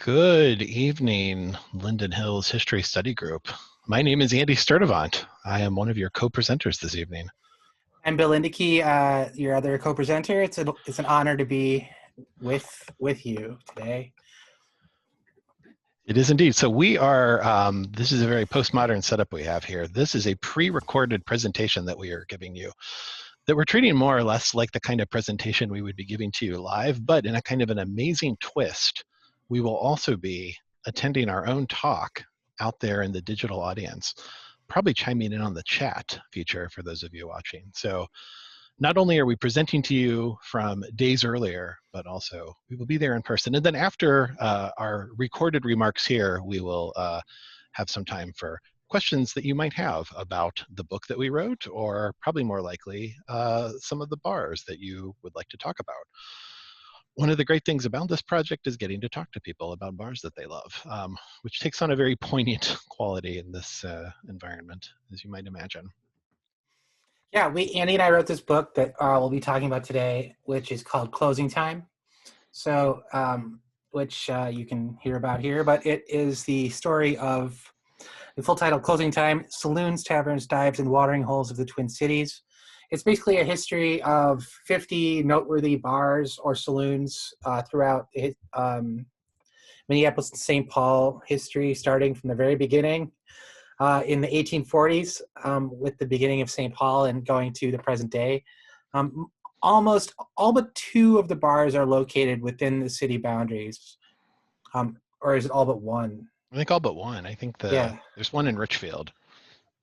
Good evening, Linden Hills History Study Group. My name is Andy Sturdevant. I am one of your co-presenters this evening. I'm Bill Lindeke, your other co-presenter. It's an honor to be with you today. It is indeed. So we are, this is a very postmodern setup we have here. This is a pre-recorded presentation that we are giving you that we're treating more or less like the kind of presentation we would be giving to you live, but in a kind of an amazing twist. We will also be attending our own talk out there in the digital audience, probably chiming in on the chat feature for those of you watching. So not only are we presenting to you from days earlier, but also we will be there in person. And then after our recorded remarks here, we will have some time for questions that you might have about the book that we wrote, or probably more likely, some of the bars that you would like to talk about. One of the great things about this project is getting to talk to people about bars that they love, which takes on a very poignant quality in this environment, as you might imagine. Yeah, Andy and I wrote this book that we'll be talking about today, which is called Closing Time. So, which you can hear about here, but it is the story of the full title, Closing Time: Saloons, Taverns, Dives, and Watering Holes of the Twin Cities. It's basically a history of 50 noteworthy bars or saloons throughout Minneapolis and St. Paul history, starting from the very beginning in the 1840s with the beginning of St. Paul and going to the present day. Almost all but two of the bars are located within the city boundaries. Or is it all but one? I think all but one. I think there's one in Richfield.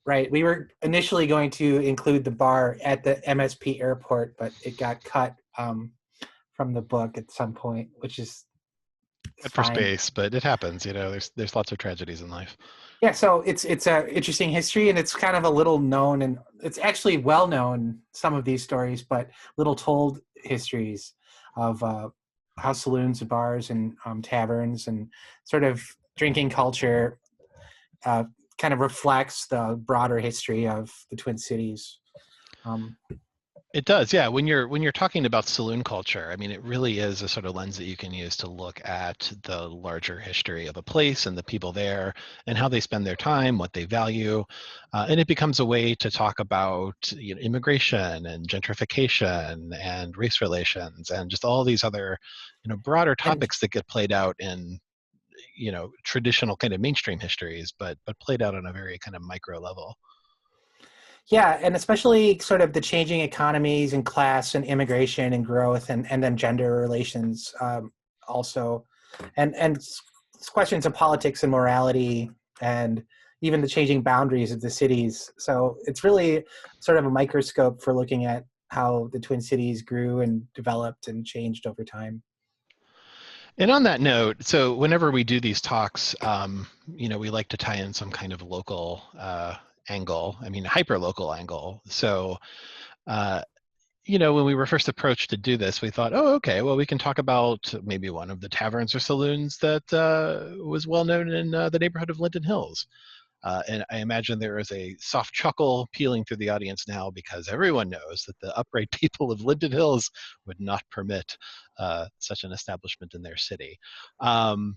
Right. We were initially going to include the bar at the MSP airport, but it got cut from the book at some point, which is Good for fine. space, but it happens. You know, there's lots of tragedies in life. Yeah, so it's a interesting history, and it's kind of a little known, and it's actually well known, some of these stories, but little told histories of how saloons and bars and taverns and sort of drinking culture kind of reflects the broader history of the Twin Cities. It does, yeah. When you're talking about saloon culture, I mean, it really is a sort of lens that you can use to look at the larger history of a place and the people there and how they spend their time, what they value, and it becomes a way to talk about immigration and gentrification and race relations and just all these other broader topics that get played out in traditional kind of mainstream histories, but played out on a very kind of micro level. Yeah, and especially sort of the changing economies and class and immigration and growth and then gender relations also, and questions of politics and morality and even the changing boundaries of the cities. So it's really sort of a microscope for looking at how the Twin Cities grew and developed and changed over time. And on that note, so whenever we do these talks, we like to tie in some kind of local angle, I mean, hyper-local angle. So, when we were first approached to do this, we thought, oh, okay, well, we can talk about maybe one of the taverns or saloons that was well known in the neighborhood of Linden Hills. And I imagine there is a soft chuckle peeling through the audience now because everyone knows that the upright people of Linden Hills would not permit such an establishment in their city. And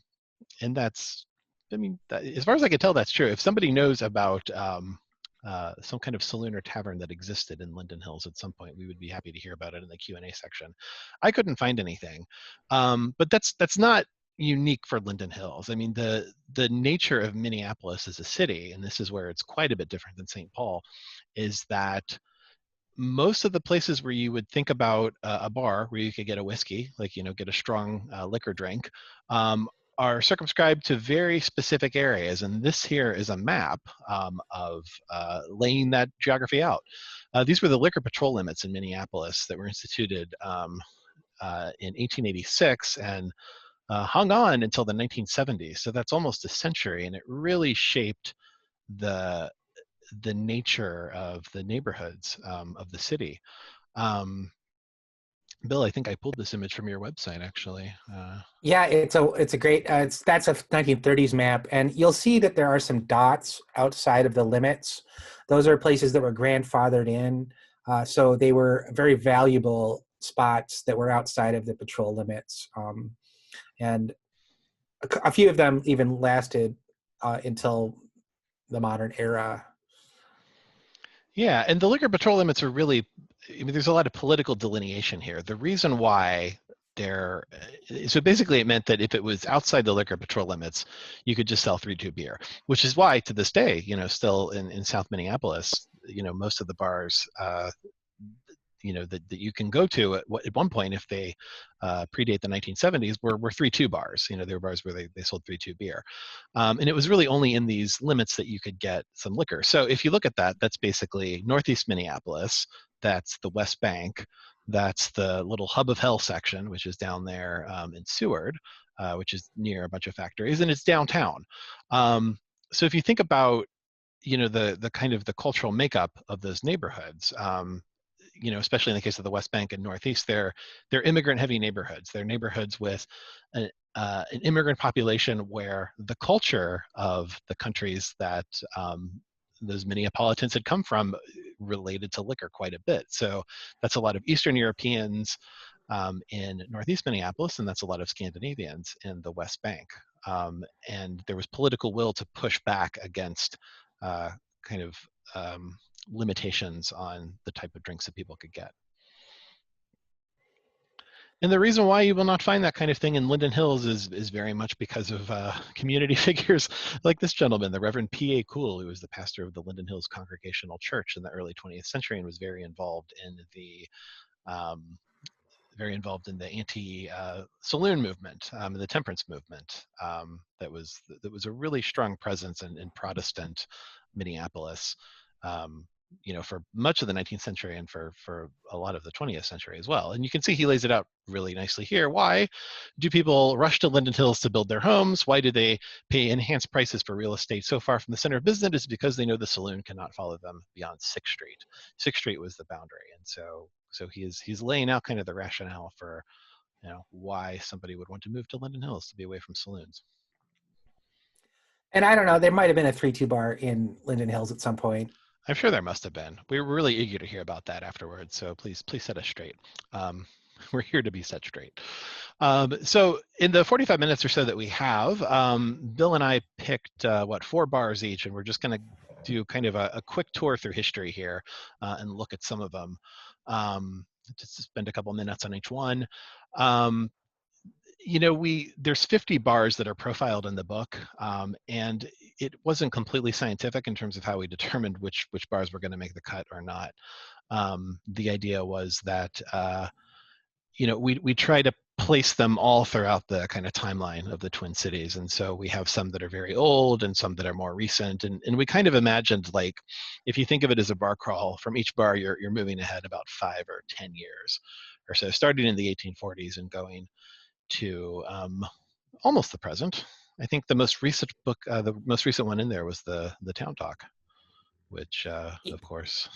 that's, I mean, as far as I can tell, that's true. If somebody knows about some kind of saloon or tavern that existed in Linden Hills at some point, we would be happy to hear about it in the Q&A section. I couldn't find anything, but that's not unique for Linden Hills. I mean, the nature of Minneapolis as a city, and this is where it's quite a bit different than St. Paul, is that most of the places where you would think about a bar where you could get a whiskey, like, get a strong liquor drink, are circumscribed to very specific areas. And this here is a map of laying that geography out. These were the liquor patrol limits in Minneapolis that were instituted in 1886 and hung on until the 1970s. So that's almost a century, and it really shaped the nature of the neighborhoods of the city. Bill, I think I pulled this image from your website, actually. Yeah, it's a great. That's a 1930s map, and you'll see that there are some dots outside of the limits. Those are places that were grandfathered in, so they were very valuable spots that were outside of the patrol limits. And a few of them even lasted until the modern era. Yeah, and the liquor patrol limits are really, I mean, there's a lot of political delineation here. The reason why they're, so basically it meant that if it was outside the liquor patrol limits, you could just sell 3-2 beer, which is why to this day, still in South Minneapolis, most of the bars, that you can go to at one point, if they predate the 1970s, were 3-2 bars. They were bars where they sold 3-2 beer. And it was really only in these limits that you could get some liquor. So if you look at that, that's basically Northeast Minneapolis, that's the West Bank, that's the little Hub of Hell section, which is down there in Seward, which is near a bunch of factories, and it's downtown. So if you think about the kind of the cultural makeup of those neighborhoods, especially in the case of the West Bank and Northeast, they're immigrant-heavy neighborhoods. They're neighborhoods with an immigrant population where the culture of the countries that those Minneapolitans had come from related to liquor quite a bit. So that's a lot of Eastern Europeans in Northeast Minneapolis, and that's a lot of Scandinavians in the West Bank. And there was political will to push back against kind of limitations on the type of drinks that people could get. And the reason why you will not find that kind of thing in Linden Hills is very much because of community figures like this gentleman, the Reverend P.A. Cool, who was the pastor of the Linden Hills Congregational Church in the early 20th century and was very involved in the anti-saloon movement, the temperance movement. That was a really strong presence in Protestant Minneapolis, for much of the 19th century and for a lot of the 20th century as well. And you can see he lays it out really nicely here. Why do people rush to Linden Hills to build their homes? Why do they pay enhanced prices for real estate so far from the center of business? It's because they know the saloon cannot follow them beyond 6th Street. 6th Street was the boundary. And so he's laying out kind of the rationale for why somebody would want to move to Linden Hills to be away from saloons. And I don't know, there might have been a 3-2 bar in Linden Hills at some point. I'm sure there must have been. We were really eager to hear about that afterwards, so please set us straight. We're here to be set straight. So in the 45 minutes or so that we have, Bill and I picked 4 bars each, and we're just going to do kind of a quick tour through history here and look at some of them. Just to spend a couple minutes on each one. There's 50 bars that are profiled in the book, and it wasn't completely scientific in terms of how we determined which bars were going to make the cut or not. The idea was that we try to place them all throughout the kind of timeline of the Twin Cities, and so we have some that are very old and some that are more recent, and we kind of imagined, like, if you think of it as a bar crawl, from each bar you're moving ahead about 5 or 10 years or so, starting in the 1840s and going to almost the present. I think the most recent book, the most recent one in there was the Town Talk, which of course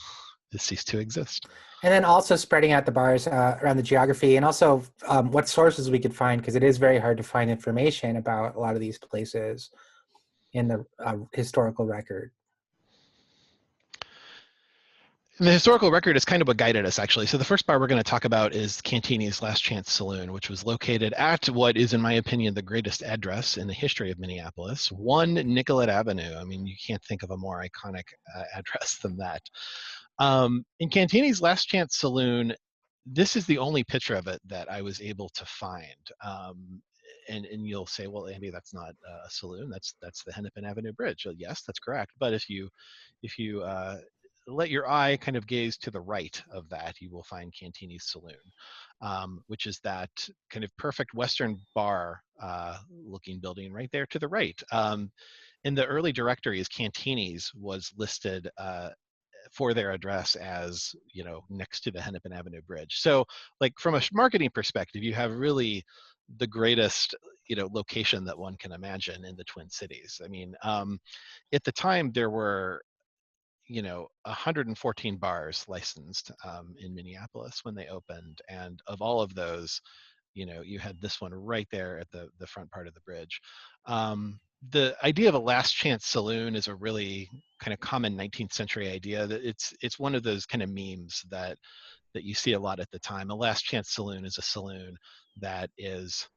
has ceased to exist. And then also spreading out the bars around the geography, and also what sources we could find, because it is very hard to find information about a lot of these places in the historical record. And the historical record is kind of what guided us, actually. So the first bar we're going to talk about is Cantini's Last Chance Saloon, which was located at what is, in my opinion, the greatest address in the history of Minneapolis, 1 Nicollet Avenue. I mean, you can't think of a more iconic address than that. In Cantini's Last Chance Saloon, this is the only picture of it that I was able to find. And you'll say, well, Andy, that's not a saloon. That's the Hennepin Avenue Bridge. Well, yes, that's correct. But if you let your eye kind of gaze to the right of that, you will find Cantini's Saloon, which is that kind of perfect Western bar looking building right there to the right. In the early directories, Cantini's was listed for their address as, next to the Hennepin Avenue Bridge. So, like, from a marketing perspective, you have really the greatest, location that one can imagine in the Twin Cities. I mean, at the time there were 114 bars licensed in Minneapolis when they opened, and of all of those, you had this one right there at the front part of the bridge. The idea of a last chance saloon is a really kind of common 19th century idea. That it's one of those kind of memes that you see a lot at the time. A last chance saloon is a saloon that is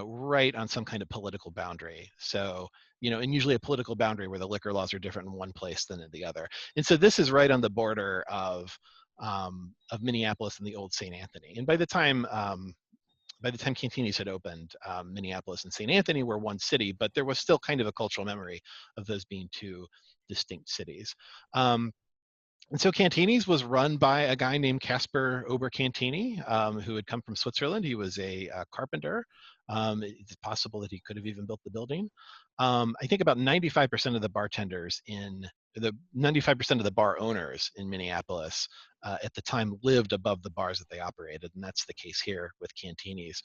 right on some kind of political boundary. So, and usually a political boundary where the liquor laws are different in one place than in the other. And so this is right on the border of Minneapolis and the old St. Anthony. And by the time Cantini's had opened, Minneapolis and St. Anthony were one city, but there was still kind of a cultural memory of those being two distinct cities. And so Cantini's was run by a guy named Caspar Obercantini, who had come from Switzerland. He was a carpenter. It's possible that he could have even built the building. I think about 95% of the bartenders in the 95% of the bar owners in Minneapolis at the time lived above the bars that they operated, and that's the case here with Cantini's.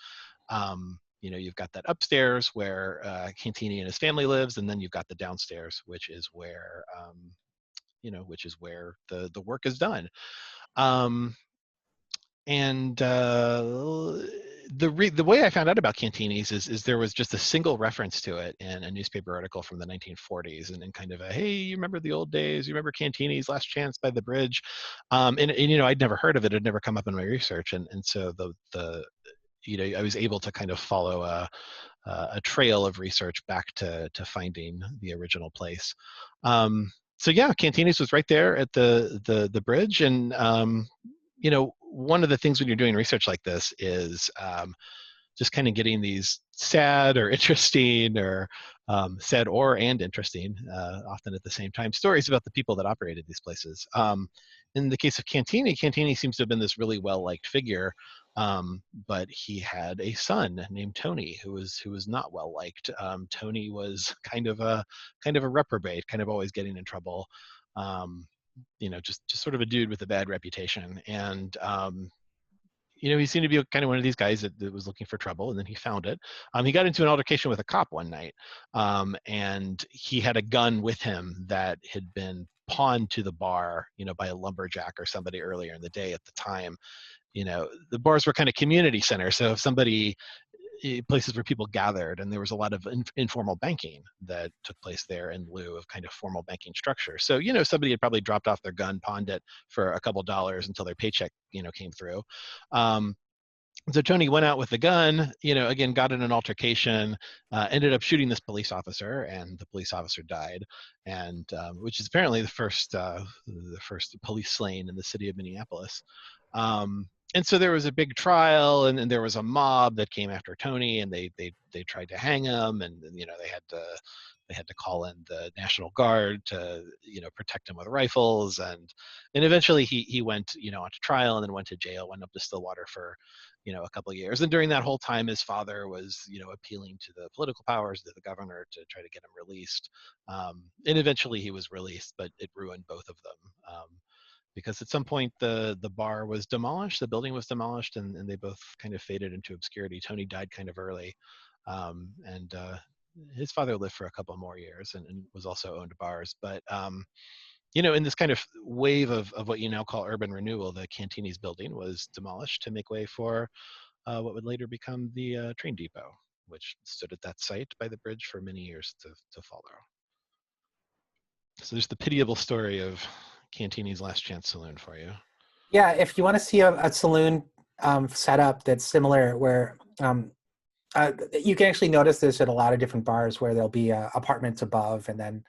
You've got that upstairs where Cantini and his family lives, and then you've got the downstairs, which is where the work is done. And the way I found out about Cantini's is there was just a single reference to it in a newspaper article from the 1940s, and kind of a, hey, you remember the old days? You remember Cantini's Last Chance by the Bridge? And I'd never heard of it. It had never come up in my research, and so I was able to kind of follow a trail of research back to finding the original place. So yeah, Cantini's was right there at the bridge, and one of the things when you're doing research like this is just kind of getting these sad or interesting or sad and interesting, often at the same time, stories about the people that operated these places. In the case of Cantini seems to have been this really well-liked figure, but he had a son named Tony who was not well-liked. Tony was kind of a reprobate, kind of always getting in trouble. Just sort of a dude with a bad reputation. And he seemed to be kind of one of these guys that was looking for trouble, and then he found it. He got into an altercation with a cop one night, and he had a gun with him that had been pawned to the bar, by a lumberjack or somebody earlier in the day. At the time, the bars were kind of community centers, so if somebody places where people gathered, and there was a lot of informal banking that took place there in lieu of kind of formal banking structure. So, somebody had probably dropped off their gun, pawned it for a couple dollars until their paycheck, came through. So Tony went out with the gun, again, got in an altercation, ended up shooting this police officer, and the police officer died, and which is apparently the first police slain in the city of Minneapolis. And so there was a big trial, and there was a mob that came after Tony, and they tried to hang him, and they had to call in the National Guard to protect him with rifles, and eventually he went onto trial, and then went to jail, went up to Stillwater for a couple of years. And during that whole time, his father was appealing to the political powers, to the governor, to try to get him released. And eventually he was released, but it ruined both of them. Because at some point the bar was demolished, the building was demolished, and they both kind of faded into obscurity. Tony died kind of early, and his father lived for a couple more years and was also owned bars. But in this kind of wave of what you now call urban renewal, the Cantini's building was demolished to make way for what would later become the train depot, which stood at that site by the bridge for many years to follow. So there's the pitiable story of Cantini's Last Chance Saloon for you. Yeah, if you want to see a saloon setup that's similar, where you can actually notice this at a lot of different bars, where there'll be apartments above, and then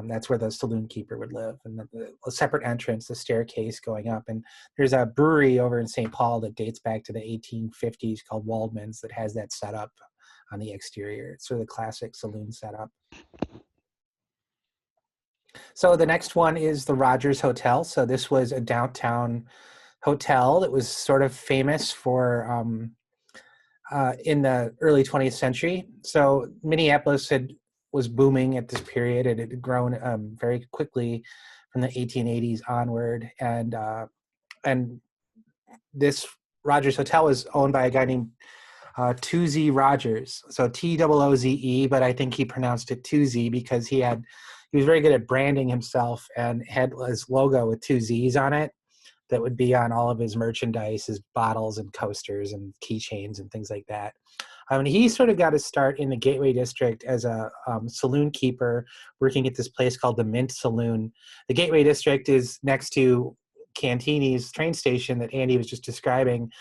that's where the saloon keeper would live, and a separate entrance, the staircase going up. And there's a brewery over in St. Paul that dates back to the 1850s called Waldman's that has that setup on the exterior. It's sort of the classic saloon setup. So the next one is the Rogers Hotel. So this was a downtown hotel that was sort of famous for in the early 20th century. So Minneapolis was booming at this period. It had grown very quickly from the 1880s onward, and this Rogers Hotel was owned by a guy named Toozy Rogers. So Tooze, but I think he pronounced it Toozy because he was very good at branding himself, and had his logo with two Z's on it that would be on all of his merchandise, his bottles and coasters and keychains and things like that. He sort of got his start in the Gateway District as a saloon keeper, working at this place called the Mint Saloon. The Gateway District is next to Cantini's train station that Andy was just describing.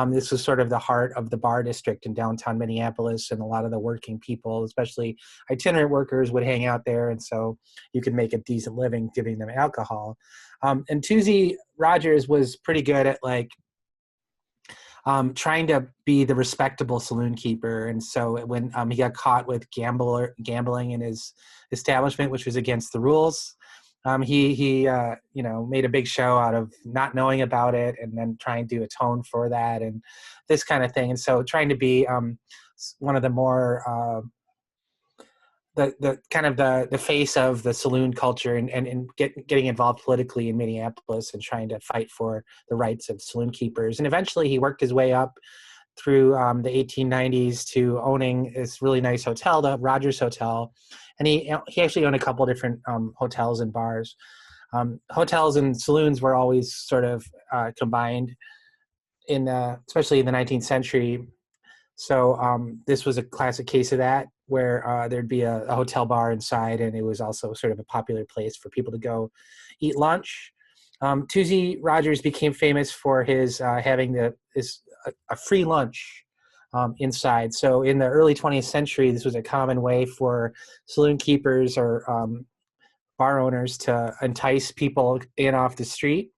This was sort of the heart of the bar district in downtown Minneapolis, and a lot of the working people, especially itinerant workers, would hang out there, and so you could make a decent living giving them alcohol. And Tuesy Rogers was pretty good at like trying to be the respectable saloon keeper. And so when he got caught with gambling in his establishment, which was against the rules, he made a big show out of not knowing about it and then trying to atone for that and this kind of thing. And so trying to be one of the more the kind of the face of the saloon culture and getting involved politically in Minneapolis and trying to fight for the rights of saloon keepers. And eventually he worked his way up through the 1890s to owning this really nice hotel, the Rogers Hotel. And he actually owned a couple of different hotels and bars. Hotels and saloons were always sort of combined especially in the 19th century. So this was a classic case of that, where there'd be a hotel bar inside, and it was also sort of a popular place for people to go eat lunch. Tuesy Rogers became famous for his having a free lunch inside. So in the early 20th century, this was a common way for saloon keepers or bar owners to entice people in off the street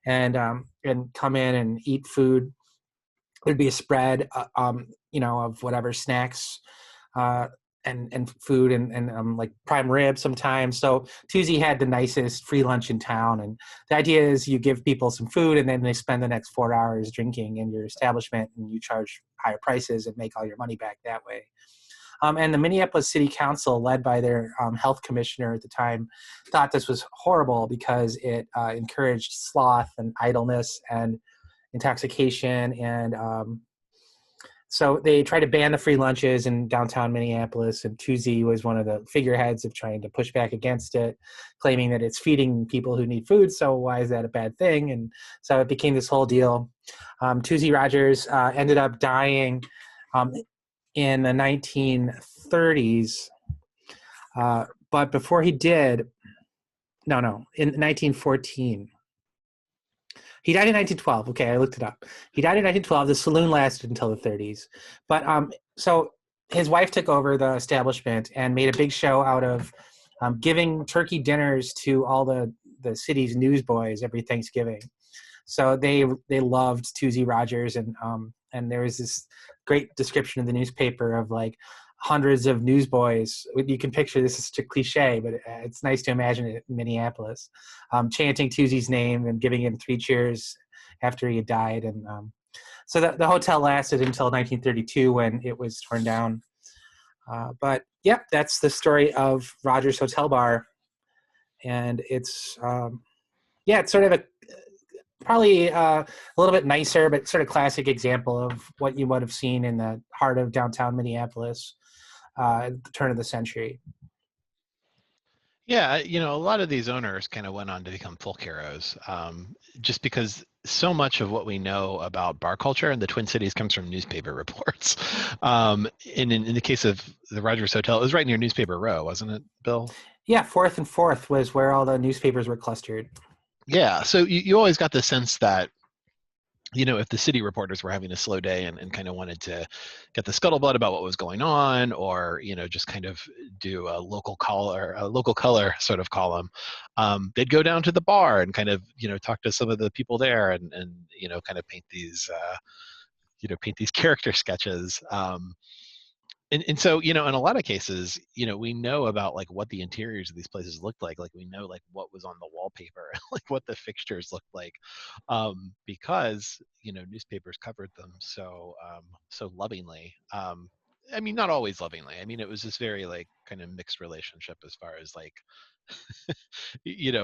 and come in and eat food. There'd be a spread, of whatever snacks and food and like prime rib sometimes. So Tuesy had the nicest free lunch in town. And the idea is you give people some food and then they spend the next 4 hours drinking in your establishment, and you charge higher prices and make all your money back that way. And the Minneapolis City Council, led by their health commissioner at the time, thought this was horrible because it encouraged sloth and idleness and intoxication. And so they tried to ban the free lunches in downtown Minneapolis, and Tuesy was one of the figureheads of trying to push back against it, claiming that it's feeding people who need food, so why is that a bad thing? And so it became this whole deal. Tuesy Rogers ended up dying in the 1930s, but before he did, in 1914. He died in 1912. Okay, I looked it up. He died in 1912. The saloon lasted until the 30s. But so his wife took over the establishment and made a big show out of giving turkey dinners to all the city's newsboys every Thanksgiving. So they loved Tuesy Rogers, and there was this great description in the newspaper of like hundreds of newsboys. You can picture this is such a cliche, but it's nice to imagine it in Minneapolis, chanting Tuesy's name and giving him 3 cheers after he had died. And so the hotel lasted until 1932 when it was torn down. But yeah, that's the story of Rogers Hotel Bar. And it's, it's sort of probably a little bit nicer, but sort of classic example of what you would have seen in the heart of downtown Minneapolis at the turn of the century. Yeah, a lot of these owners kind of went on to become folk heroes, just because so much of what we know about bar culture in the Twin Cities comes from newspaper reports. And in the case of the Rogers Hotel, it was right near Newspaper Row, wasn't it, Bill? Yeah, 4th and 4th was where all the newspapers were clustered. Yeah, so you always got the sense that, if the city reporters were having a slow day and kind of wanted to get the scuttlebutt about what was going on, or, just kind of do a local color sort of column, they'd go down to the bar and kind of, talk to some of the people there and kind of paint these, character sketches. And so, in a lot of cases, we know about like what the interiors of these places looked like we know like what was on the wallpaper, like what the fixtures looked like, because, newspapers covered them so lovingly. I mean, not always lovingly. I mean, it was this very like kind of mixed relationship as far as like,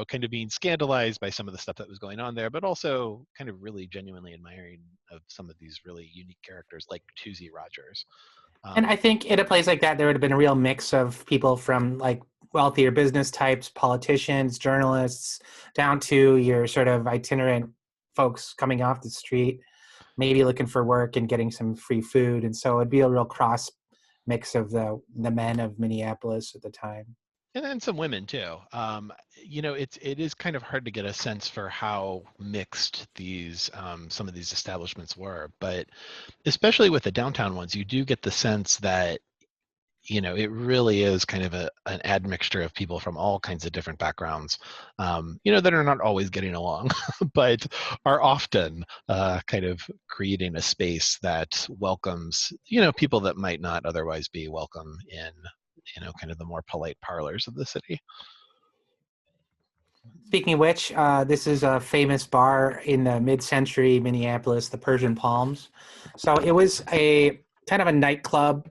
kind of being scandalized by some of the stuff that was going on there, but also kind of really genuinely admiring of some of these really unique characters like Tuesy Rogers. And I think in a place like that, there would have been a real mix of people from like wealthier business types, politicians, journalists, down to your sort of itinerant folks coming off the street, maybe looking for work and getting some free food. And so it'd be a real cross mix of the men of Minneapolis at the time. And then some women too. It is kind of hard to get a sense for how mixed these some of these establishments were, but especially with the downtown ones, you do get the sense that it really is kind of an admixture of people from all kinds of different backgrounds, that are not always getting along, but are often kind of creating a space that welcomes, people that might not otherwise be welcome in, kind of the more polite parlors of the city. Speaking of which, this is a famous bar in the mid-century Minneapolis, the Persian Palms. So it was a kind of a nightclub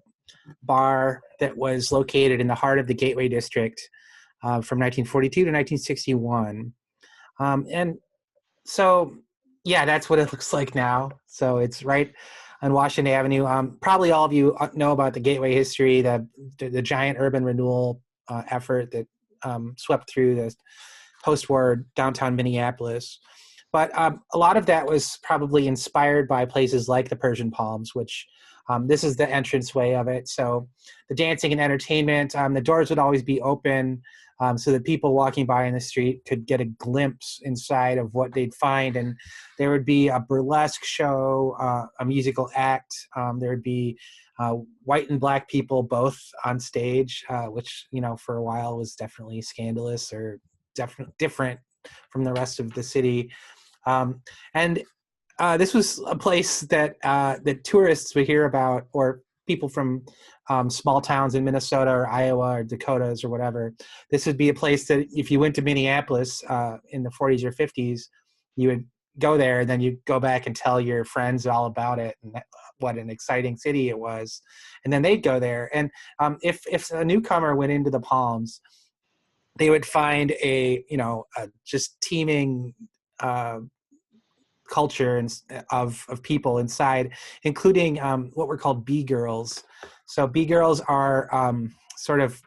bar that was located in the heart of the Gateway District from 1942 to 1961. And so, yeah, that's what it looks like now. So it's right on Washington Avenue. Probably all of you know about the Gateway history, the giant urban renewal effort that swept through the post-war downtown Minneapolis. But a lot of that was probably inspired by places like the Persian Palms, which this is the entranceway of it. So the dancing and entertainment, the doors would always be open so that people walking by in the street could get a glimpse inside of what they'd find. And there would be a burlesque show, a musical act. There would be white and black people both on stage, which, for a while was definitely scandalous or different from the rest of the city. And this was a place that that tourists would hear about, or people from small towns in Minnesota or Iowa or Dakotas or whatever. This would be a place that if you went to Minneapolis in the 40s or 50s, you would go there, and then you'd go back and tell your friends all about it and what an exciting city it was. And then they'd go there. And if a newcomer went into the Palms, they would find a just teeming culture and of people inside, including what were called B girls. So B girls are sort of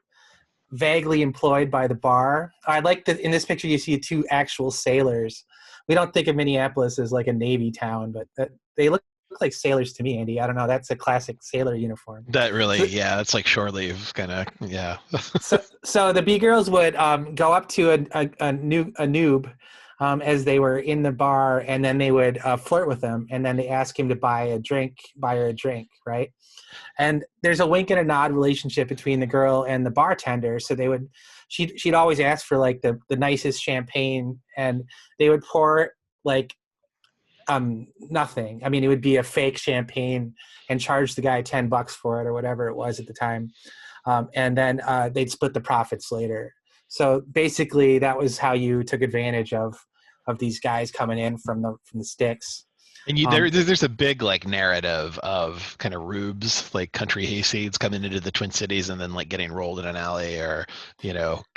vaguely employed by the bar. I like that in this picture you see two actual sailors. We don't think of Minneapolis as like a Navy town, but they look like sailors to me, Andy. I don't know. That's a classic sailor uniform. That really, So, yeah, it's like shore leave kind of, yeah. so the B girls would go up to a noob as they were in the bar, and then they would flirt with them, and then they ask him to buy her a drink, right? And there's a wink and a nod relationship between the girl and the bartender. So she'd always ask for like the nicest champagne, and they would pour like nothing. I mean, it would be a fake champagne and charge the guy $10 for it or whatever it was at the time. And then they'd split the profits later. So basically that was how you took advantage of these guys coming in from the sticks. And there's a big like narrative of kind of rubes, like country hayseeds coming into the Twin Cities and then like getting rolled in an alley, or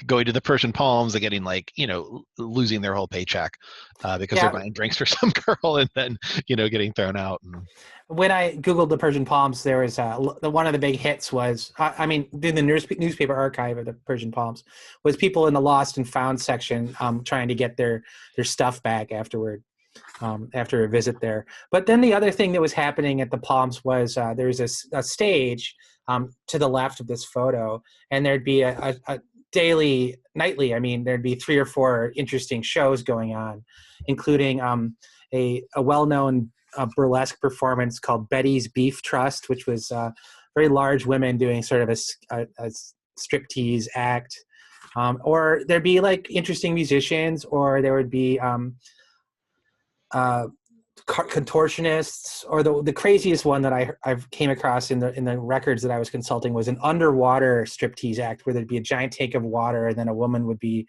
going to the Persian Palms and getting like losing their whole paycheck because they're Yeah, buying drinks for some girl and then getting thrown out. And when I Googled the Persian Palms, there was one of the big hits was, I mean, in the newspaper archive of the Persian Palms, was people in the lost and found section trying to get their stuff back afterward, after a visit there. But then the other thing that was happening at the Palms was there was a stage to the left of this photo, and there'd be a nightly, I mean, there'd be 3 or 4 interesting shows going on, including a well-known burlesque performance called Betty's Beef Trust, which was very large women doing sort of a striptease act. Or there'd be like interesting musicians, or there would be contortionists, or the craziest one that I've came across in the records that I was consulting was an underwater striptease act, where there'd be a giant tank of water, and then a woman would be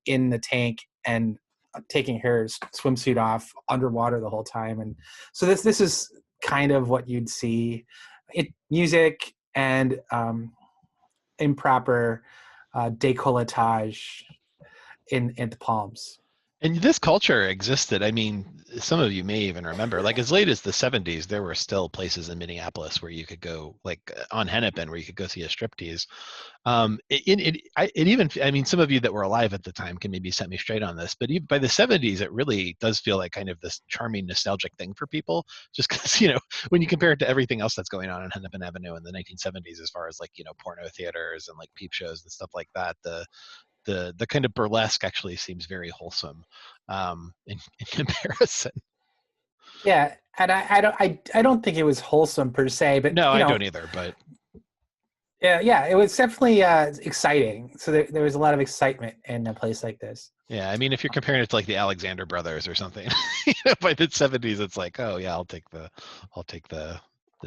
in the tank and taking her swimsuit off underwater the whole time. And so this is kind of what you'd see. Music and improper decolletage in the Palms. And this culture existed. I mean, some of you may even remember, like as late as the 70s, there were still places in Minneapolis where you could go, like on Hennepin, where you could go see a striptease. It even, I mean, some of you that were alive at the time can maybe set me straight on this, but even by the 70s, it really does feel like kind of this charming, nostalgic thing for people. Just because, when you compare it to everything else that's going on Hennepin Avenue in the 1970s, as far as like, porno theaters and like peep shows and stuff like that, the kind of burlesque actually seems very wholesome in comparison. Yeah, and I don't think it was wholesome per se, but No, I don't either, but yeah, yeah, it was definitely exciting. So there was a lot of excitement in a place like this. yeah, I mean, if you're comparing it to like the Alexander Brothers or something, by the 70s, it's like, oh yeah, I'll take the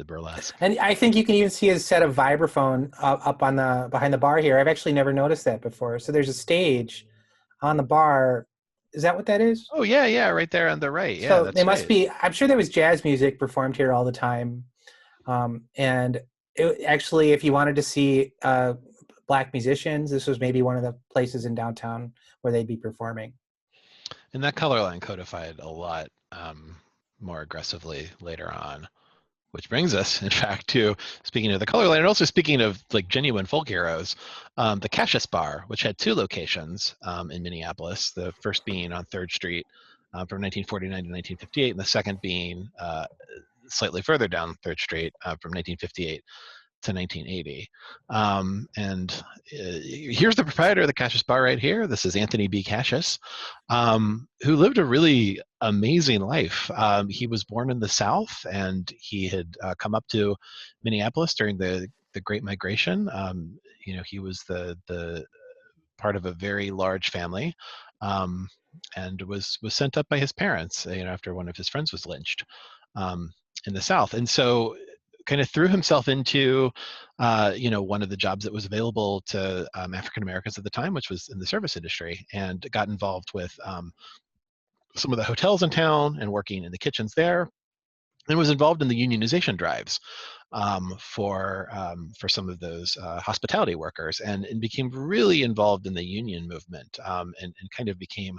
burlesque. And I think you can even see a set of vibraphone up on the behind the bar here. I've actually never noticed that before. So there's a stage on the bar. Is that what that is? Oh yeah, yeah, right there on the right. Yeah, So they that's must right. be. I'm sure there was jazz music performed here all the time. And actually, if you wanted to see black musicians, this was maybe one of the places in downtown where they'd be performing. And that color line codified a lot more aggressively later on. Which brings us, in fact, to speaking of the color line, and also speaking of like genuine folk heroes, the Cassius Bar, which had two locations in Minneapolis. The first being on Third Street from 1949 to 1958, and the second being slightly further down Third Street from 1958 to 1980. And here's the proprietor of the Cassius Bar right here. This is Anthony B. Cassius, who lived a really amazing life. He was born in the South, and he had come up to Minneapolis during the Great Migration. He was the part of a very large family, um, and was sent up by his parents. After one of his friends was lynched um, in the South, and so kind of threw himself into, one of the jobs that was available to African Americans at the time, which was in the service industry, and got involved with some of the hotels in town and working in the kitchens there, and was involved in the unionization drives for some of those hospitality workers, and became really involved in the union movement, and kind of became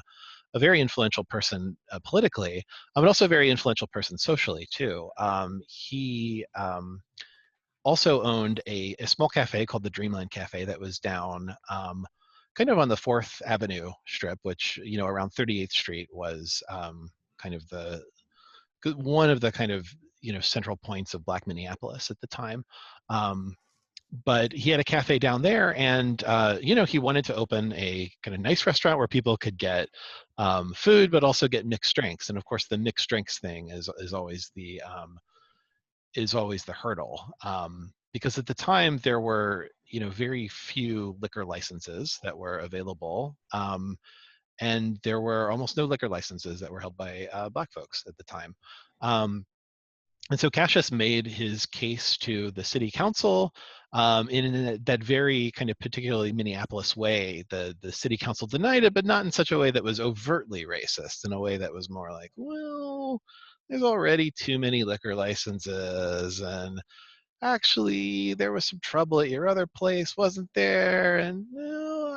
a very influential person politically, but also a very influential person socially too. He also owned a small cafe called the Dreamland Cafe that was down kind of on the Fourth Avenue strip, which around 38th Street was kind of the one of the kind of central points of Black Minneapolis at the time. Um, but he had a cafe down there, and he wanted to open a kind of nice restaurant where people could get food, but also get mixed drinks. And of course, the mixed drinks thing is always the hurdle, because at the time there were very few liquor licenses that were available, and there were almost no liquor licenses that were held by Black folks at the time. Um, and so Cassius made his case to the city council in that very kind of particularly Minneapolis way. The city council denied it, but not in such a way that was overtly racist, in a way that was more like, well, there's already too many liquor licenses, and actually there was some trouble at your other place, wasn't there? And well,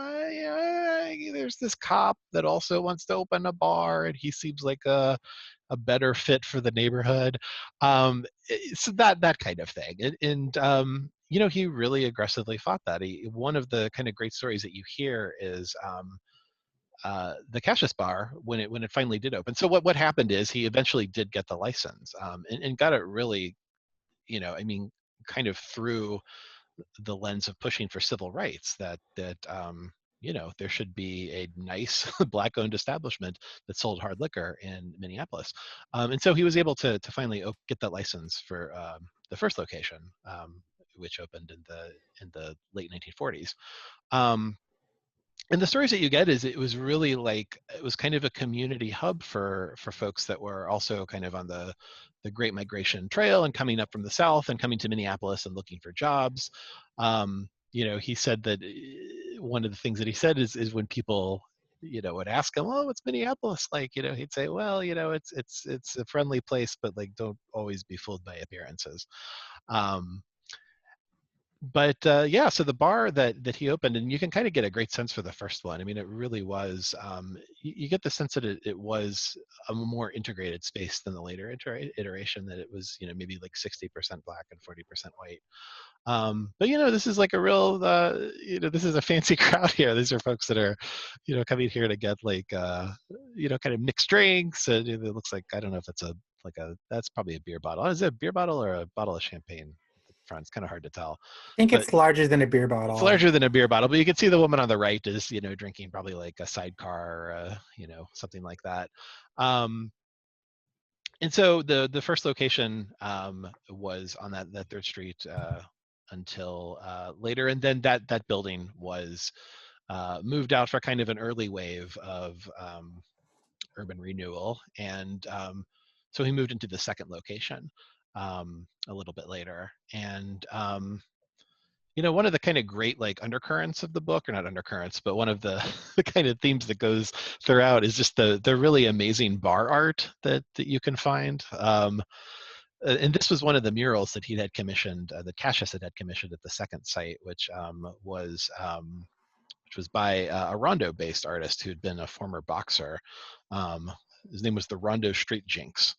there's this cop that also wants to open a bar, and he seems like a better fit for the neighborhood. So that kind of thing, and he really aggressively fought that. One of the kind of great stories that you hear is the Cassius Bar when it finally did open. So what happened is he eventually did get the license, and got it really, I mean, kind of through the lens of pushing for civil rights, that there should be a nice Black-owned establishment that sold hard liquor in Minneapolis, and so he was able to finally get that license for the first location, which opened in the late 1940s. Um, and the stories that you get is it was really like it was kind of a community hub for folks that were also kind of on the Great Migration Trail and coming up from the South and coming to Minneapolis and looking for jobs. He said that one of the things that he said is when people would ask him, "Oh, what's Minneapolis like?" He'd say, "Well, it's a friendly place, but like don't always be fooled by appearances." Um, But yeah, so the bar that he opened, and you can kind of get a great sense for the first one. I mean, it really was. You get the sense that it was a more integrated space than the later iteration. That it was, maybe like 60% black and 40% white. But this is like a real, this is a fancy crowd here. These are folks that are, coming here to get like, kind of mixed drinks. And it looks like, I don't know if it's that's probably a beer bottle. Is it a beer bottle or a bottle of champagne? Front. It's kind of hard to tell, I think but it's larger than a beer it's bottle. larger than a beer bottle. But you can see the woman on the right is, drinking probably like a sidecar, or something like that. And so the first location was on that Third Street until later, and then that building was moved out for kind of an early wave of urban renewal, and so he moved into the second location a little bit later, and one of the kind of great like undercurrents of the book, or not undercurrents, but one of the, the kind of themes that goes throughout is just the really amazing bar art that you can find. And this was one of the murals that he had commissioned, that Cassius had commissioned at the second site, which was by a Rondo-based artist who'd been a former boxer. His name was the Rondo Street Jinx.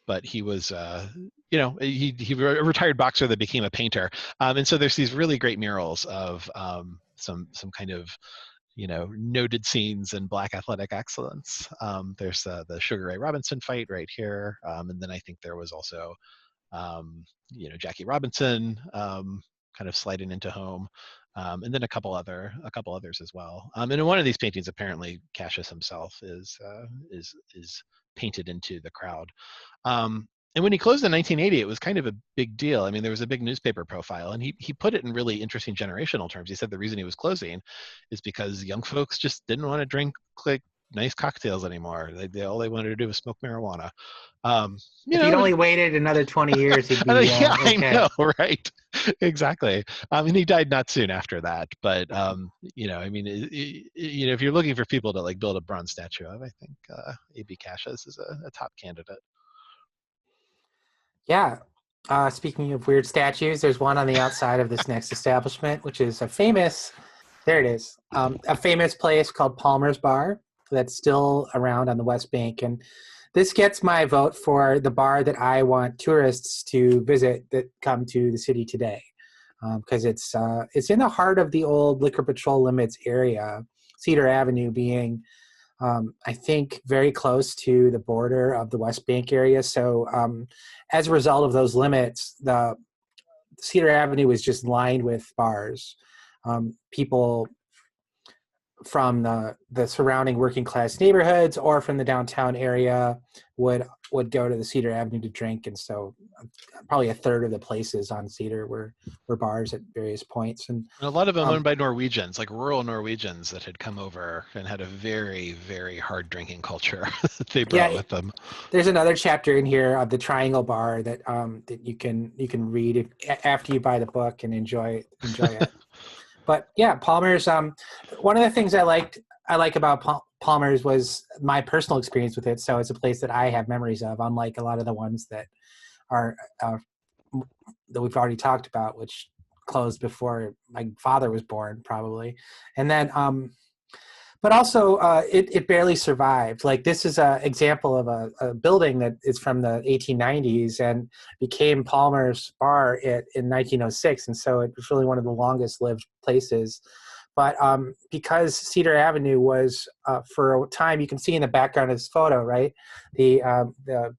But he was, he a retired boxer that became a painter. And so there's these really great murals of some kind of, noted scenes in Black athletic excellence. There's the Sugar Ray Robinson fight right here. And then I think there was also, Jackie Robinson kind of sliding into home. And then a couple others as well. And in one of these paintings, apparently Cassius himself is painted into the crowd. And when he closed in 1980, it was kind of a big deal. I mean, there was a big newspaper profile, and he put it in really interesting generational terms. He said the reason he was closing is because young folks just didn't want to drink like nice cocktails anymore. All they wanted to do was smoke marijuana. If he'd only waited another 20 years, he'd be yeah, okay. I know, right? Exactly. And he died not soon after that. But I mean, if you're looking for people to like build a bronze statue of, I think A.B. Cassius is a top candidate. Yeah. Speaking of weird statues, there's one on the outside of this next establishment, which is there it is, a famous place called Palmer's Bar that's still around on the West Bank. And this gets my vote for the bar that I want tourists to visit that come to the city today, because it's in the heart of the old Liquor Patrol limits area, Cedar Avenue being, I think, very close to the border of the West Bank area. So as a result of those limits, the Cedar Avenue is just lined with bars. People from the surrounding working class neighborhoods or from the downtown area would go to the Cedar Avenue to drink. And so probably a third of the places on Cedar were bars at various points. And a lot of them owned by Norwegians, like rural Norwegians that had come over and had a very, very hard drinking culture that they brought with them. There's another chapter in here of the Triangle Bar that that you can read after you buy the book and enjoy it. But yeah, Palmer's. One of the things I like about Palmer's was my personal experience with it. So it's a place that I have memories of, unlike a lot of the ones that are that we've already talked about, which closed before my father was born, probably. And then, but also it barely survived. Like, this is an example of a building that is from the 1890s and became Palmer's Bar in 1906. And so it was really one of the longest lived places. But because Cedar Avenue was, for a time, you can see in the background of this photo, right, the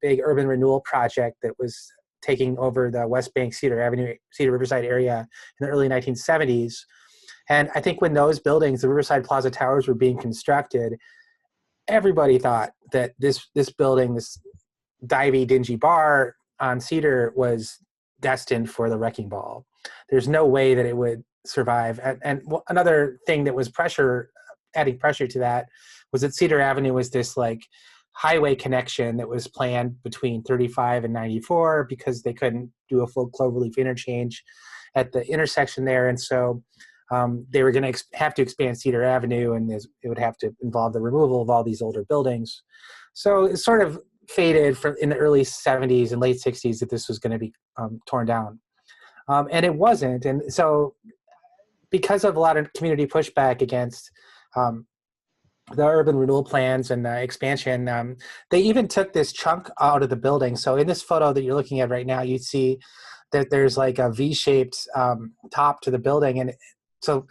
big urban renewal project that was taking over the West Bank, Cedar Avenue, Cedar Riverside area in the early 1970s. And I think when those buildings, the Riverside Plaza Towers, were being constructed, everybody thought that this building, this divey, dingy bar on Cedar, was destined for the wrecking ball. There's no way that it would survive. And another thing that was adding pressure to that, was that Cedar Avenue was this like highway connection that was planned between 35 and 94 because they couldn't do a full cloverleaf interchange at the intersection there. And so they were going to have to expand Cedar Avenue, and it would have to involve the removal of all these older buildings. So it sort of faded in the early 70s and late 60s that this was going to be torn down. And it wasn't. And so because of a lot of community pushback against um, the urban renewal plans and expansion, they even took this chunk out of the building. So in this photo that you're looking at right now, you see that there's like a V-shaped top to the building. And so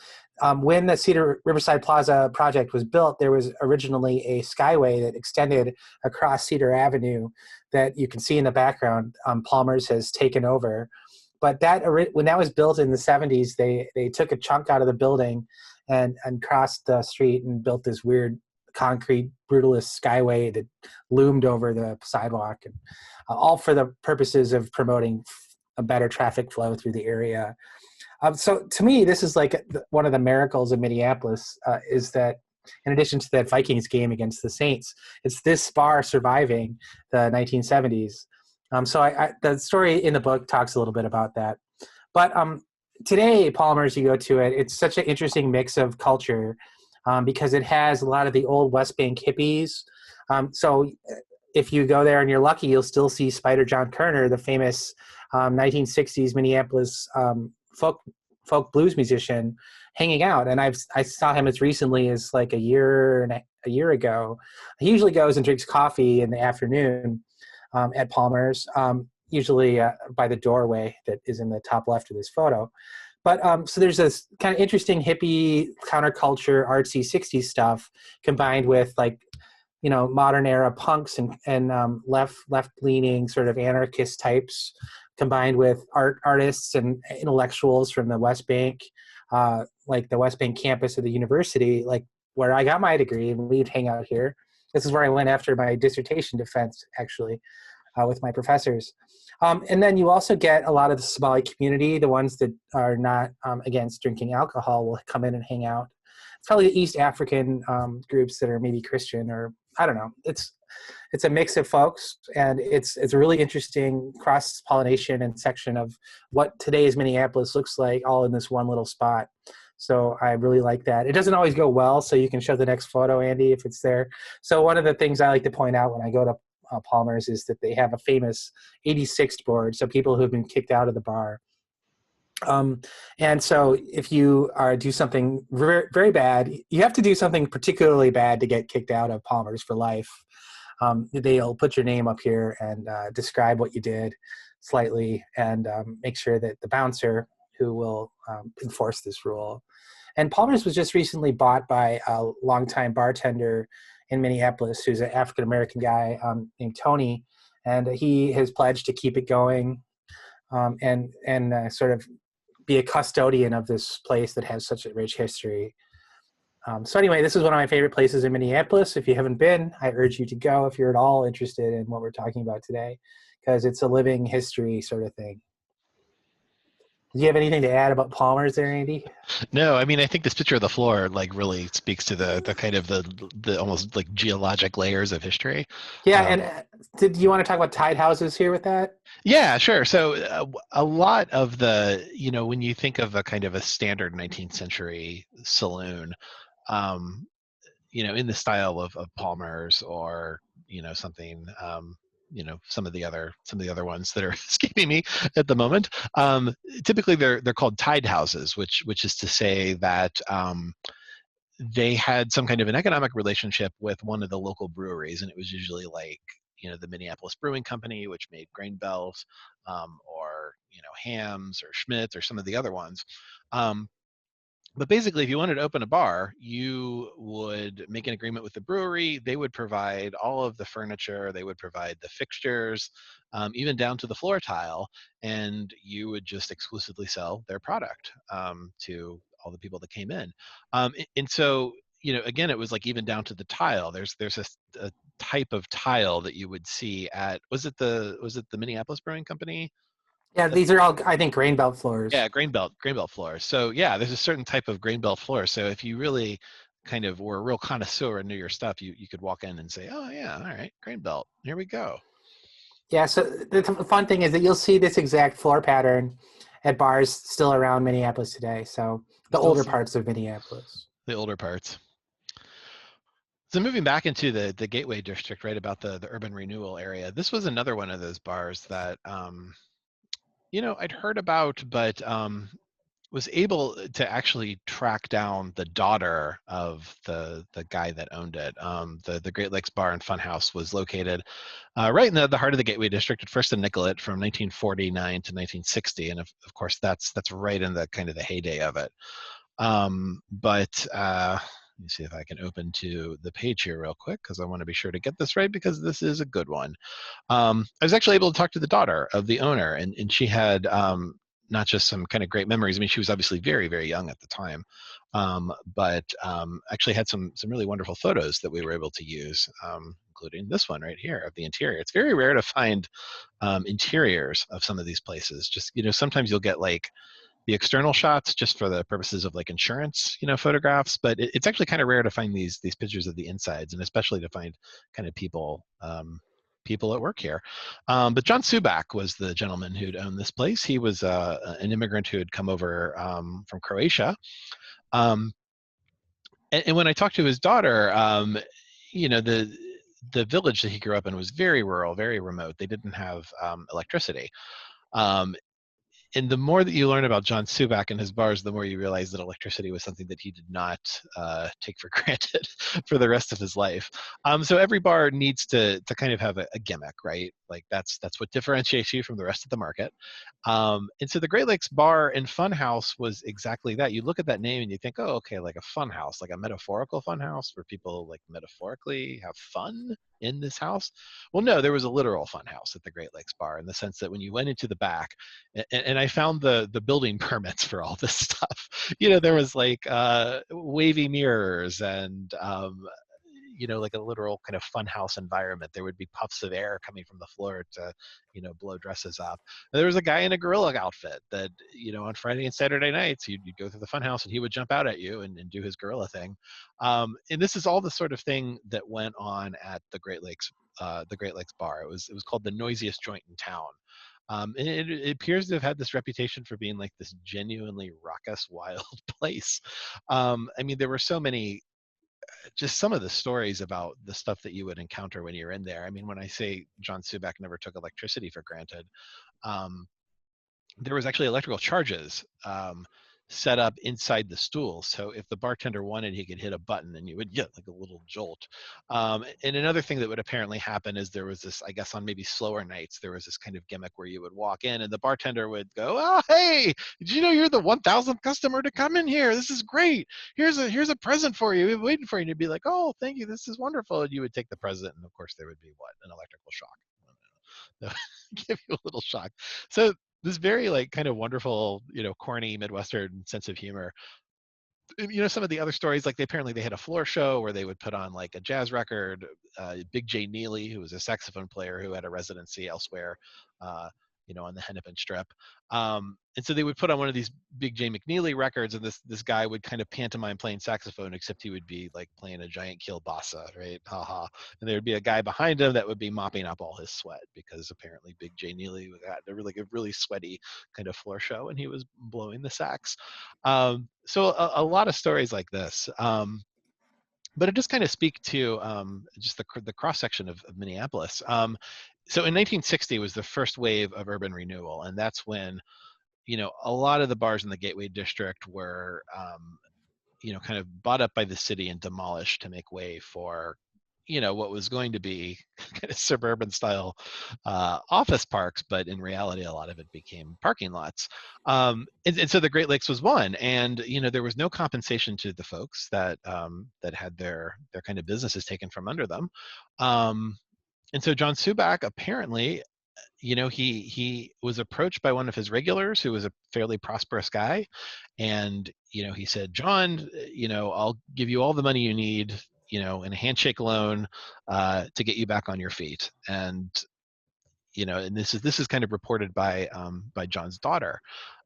when the Cedar Riverside Plaza project was built, there was originally a skyway that extended across Cedar Avenue that you can see in the background. Palmer's has taken over. But that when that was built in the 70s, they took a chunk out of the building and crossed the street and built this weird concrete brutalist skyway that loomed over the sidewalk, and all for the purposes of promoting a better traffic flow through the area. So to me, this is like one of the miracles of Minneapolis, is that in addition to that Vikings game against the Saints, it's this bar surviving the 1970s. So the story in the book talks a little bit about that. But today, Palmer's, you go to it, it's such an interesting mix of culture because it has a lot of the old West Bank hippies. So if you go there and you're lucky, you'll still see Spider John Kerner, the famous 1960s Minneapolis folk blues musician, hanging out. And I saw him as recently as like a year ago. He usually goes and drinks coffee in the afternoon at Palmer's, usually by the doorway that is in the top left of this photo. But so there's this kind of interesting hippie counterculture, artsy 60s stuff combined with like, modern era punks and left leaning sort of anarchist types, combined with artists and intellectuals from the West Bank, like the West Bank campus of the university, like where I got my degree, and we'd hang out here. This is where I went after my dissertation defense, actually, with my professors. And then you also get a lot of the Somali community, the ones that are not against drinking alcohol, will come in and hang out. It's probably the East African groups that are maybe Christian, or I don't know. It's a mix of folks, and it's a really interesting cross-pollination and section of what today's Minneapolis looks like, all in this one little spot. So I really like that. It doesn't always go well, so you can show the next photo, Andy, if it's there. So one of the things I like to point out when I go to Palmer's is that they have a famous 86th board, so people who have been kicked out of the bar. And so if you do something very, very bad, you have to do something particularly bad to get kicked out of Palmer's for life. They'll put your name up here and describe what you did slightly, and make sure that the bouncer who will enforce this rule. And Palmer's was just recently bought by a longtime bartender in Minneapolis who's an African-American guy named Tony, and he has pledged to keep it going and sort of be a custodian of this place that has such a rich history. So anyway, this is one of my favorite places in Minneapolis. If you haven't been, I urge you to go if you're at all interested in what we're talking about today, because it's a living history sort of thing. Do you have anything to add about Palmer's there, Andy? No, I mean, I think this picture of the floor like really speaks to the kind of the almost like geologic layers of history. Yeah, and did you want to talk about tide houses here with that? Yeah, sure. So a lot of the, when you think of a kind of a standard 19th century saloon, in the style of Palmer's or, something, some of the other ones that are escaping me at the moment. Typically they're called tide houses, which is to say that they had some kind of an economic relationship with one of the local breweries, and it was usually like, the Minneapolis Brewing Company, which made grain bells, or, Hams or Schmitz or some of the other ones. But basically, if you wanted to open a bar, you would make an agreement with the brewery. They would provide all of the furniture. They would provide the fixtures, even down to the floor tile, and you would just exclusively sell their product to all the people that came in. And so, again, it was like even down to the tile. There's a type of tile that you would see at was it the Minneapolis Brewing Company? Yeah, these are all, I think, grain belt Yeah, floors. grain belt floors. So yeah, there's a certain type of grain belt floor. So if you really kind of were a real connoisseur and knew your stuff, you could walk in and say, oh yeah, all right, grain belt, here we go. Yeah, so the fun thing is that you'll see this exact floor pattern at bars still around Minneapolis today. So the Still older see parts of Minneapolis. the older parts. So moving back into the Gateway District, right about the urban renewal area, this was another one of those bars that I'd heard about, but was able to actually track down the daughter of the guy that owned it. The Great Lakes Bar and Funhouse was located right in the heart of the Gateway District, at first in Nicollet from 1949 to 1960, and of course that's right in the kind of the heyday of it. But let me see if I can open to the page here real quick, because I want to be sure to get this right, because this is a good one. I was actually able to talk to the daughter of the owner, and she had not just some kind of great memories. I mean, she was obviously very, very young at the time, but actually had some really wonderful photos that we were able to use, including this one right here of the interior. It's very rare to find interiors of some of these places. Just, sometimes you'll get like the external shots just for the purposes of like insurance, photographs. But it's actually kind of rare to find these pictures of the insides, and especially to find kind of people at work here. But John Subak was the gentleman who'd owned this place. He was an immigrant who had come over from Croatia. Um, and when I talked to his daughter, the village that he grew up in was very rural, very remote. They didn't have electricity. Um, and the more that you learn about John Subak and his bars, the more you realize that electricity was something that he did not take for granted for the rest of his life. So every bar needs to kind of have a gimmick, right? Like that's what differentiates you from the rest of the market. And so the Great Lakes Bar and Fun House was exactly that. You look at that name and you think, oh, okay, like a fun house, like a metaphorical fun house where people like metaphorically have fun in this house. Well, no, there was a literal fun house at the Great Lakes Bar, in the sense that when you went into the back, and I found the building permits for all this stuff. There was like wavy mirrors and like a literal kind of funhouse environment. There would be puffs of air coming from the floor to, blow dresses up. And there was a guy in a gorilla outfit that, on Friday and Saturday nights, you'd go through the funhouse and he would jump out at you and do his gorilla thing. And this is all the sort of thing that went on at the Great Lakes Bar. It was called the noisiest joint in town. And it appears to have had this reputation for being like this genuinely raucous, wild place. I mean, there were so many, just some of the stories about the stuff that you would encounter when you're in there. I mean, when I say John Subak never took electricity for granted, um, there was actually electrical charges set up inside the stool. So if the bartender wanted, he could hit a button and you would get like a little jolt. And another thing that would apparently happen is there was this, I guess on maybe slower nights, there was this kind of gimmick where you would walk in and the bartender would go, "Oh, hey, did you know you're the 1,000th customer to come in here? This is great. Here's a present for you. We've been waiting for you." And you'd be like, "Oh, thank you. This is wonderful." And you would take the present, and of course there would be what? An electrical shock. That would give you a little shock. So this very like kind of wonderful, corny Midwestern sense of humor. Some of the other stories, like they had a floor show where they would put on like a jazz record. Big J Neely, who was a saxophone player who had a residency elsewhere, uh, on the Hennepin Strip. And so they would put on one of these Big J McNeely records, and this guy would kind of pantomime playing saxophone, except he would be like playing a giant kielbasa, right? Ha ha. And there would be a guy behind him that would be mopping up all his sweat, because apparently Big J Neely had a really sweaty kind of floor show, and he was blowing the sax. So a lot of stories like this. But it just kind of speak to just the cross section of Minneapolis. So in 1960 was the first wave of urban renewal, and that's when a lot of the bars in the Gateway District were kind of bought up by the city and demolished to make way for what was going to be kind of suburban style office parks, but in reality a lot of it became parking lots. And so the Great Lakes was one, and there was no compensation to the folks that had their kind of businesses taken from under them. And so John Subak apparently, he was approached by one of his regulars who was a fairly prosperous guy, and he said, "John, I'll give you all the money you need, in a handshake loan, to get you back on your feet." And this is kind of reported by John's daughter,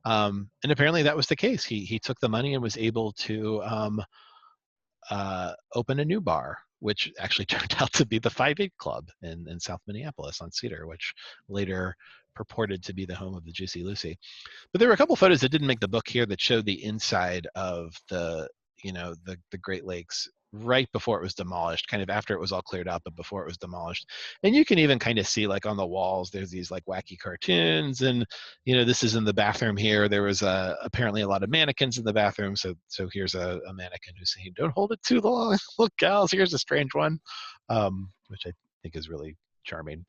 and apparently that was the case. He took the money and was able to open a new bar, which actually turned out to be the 5/8 Club in South Minneapolis on Cedar, which later purported to be the home of the Juicy Lucy. But there were a couple photos that didn't make the book here that showed the inside of the Great Lakes right before it was demolished, kind of after it was all cleared up, but before it was demolished. And you can even kind of see like on the walls, there's these like wacky cartoons, and this is in the bathroom here. There was apparently a lot of mannequins in the bathroom, so here's a mannequin who's saying, "Don't hold it too long, look, gals, here's a strange one," which I think is really charming.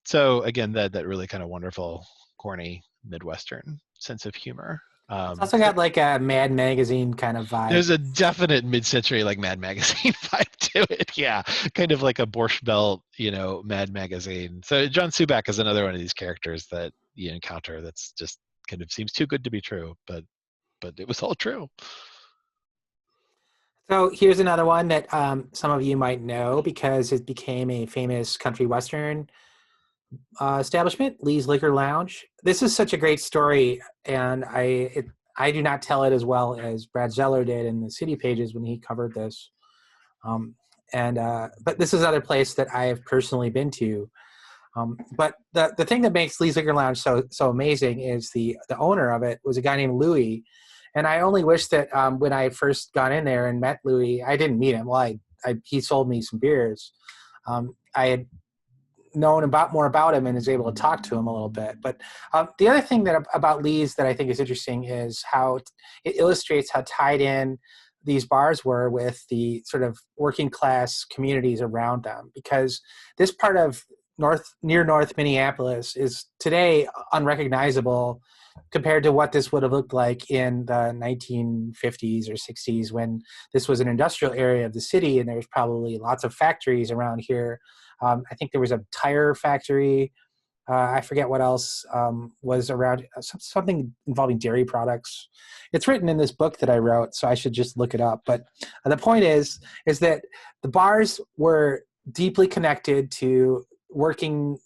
So again, that really kind of wonderful, corny Midwestern sense of humor. It's also got like a Mad Magazine kind of vibe. There's a definite mid-century like Mad Magazine vibe to it. Yeah, kind of like a Borscht Belt, Mad Magazine. So John Subak is another one of these characters that you encounter that's just kind of seems too good to be true, but it was all true. So here's another one that some of you might know because it became a famous country western establishment, Lee's Liquor Lounge. This is such a great story, and I do not tell it as well as Brad Zeller did in the City Pages when he covered this. But this is another place that I have personally been to. But the thing that makes Lee's Liquor Lounge so amazing is the owner of it was a guy named Louis. And I only wish that when I first got in there and met Louis, I didn't meet him. Well, he sold me some beers. I had known more about him and is able to talk to him a little bit. But the other thing about Lee's that I think is interesting is how it illustrates how tied in these bars were with the sort of working class communities around them, because this part of near North Minneapolis is today unrecognizable compared to what this would have looked like in the 1950s or 60s, when this was an industrial area of the city and there was probably lots of factories around here. I think there was a tire factory. I forget what else was around, something involving dairy products. It's written in this book that I wrote, so I should just look it up. But the point is that the bars were deeply connected to working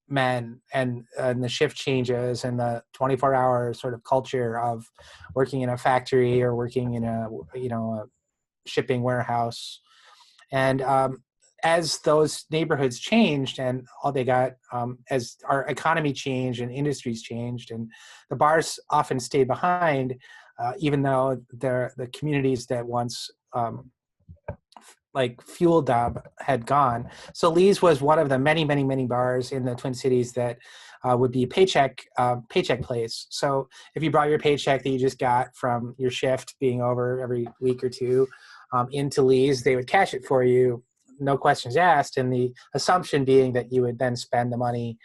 men and the shift changes and the 24-hour sort of culture of working in a factory or working in a shipping warehouse. And as those neighborhoods changed and all they got, as our economy changed and industries changed, and the bars often stayed behind, even though the communities that once like fueled them had gone. So Lee's was one of the many, many, many bars in the Twin Cities that would be paycheck place. So if you brought your paycheck that you just got from your shift being over every week or two into Lee's, they would cash it for you, no questions asked, and the assumption being that you would then spend the money,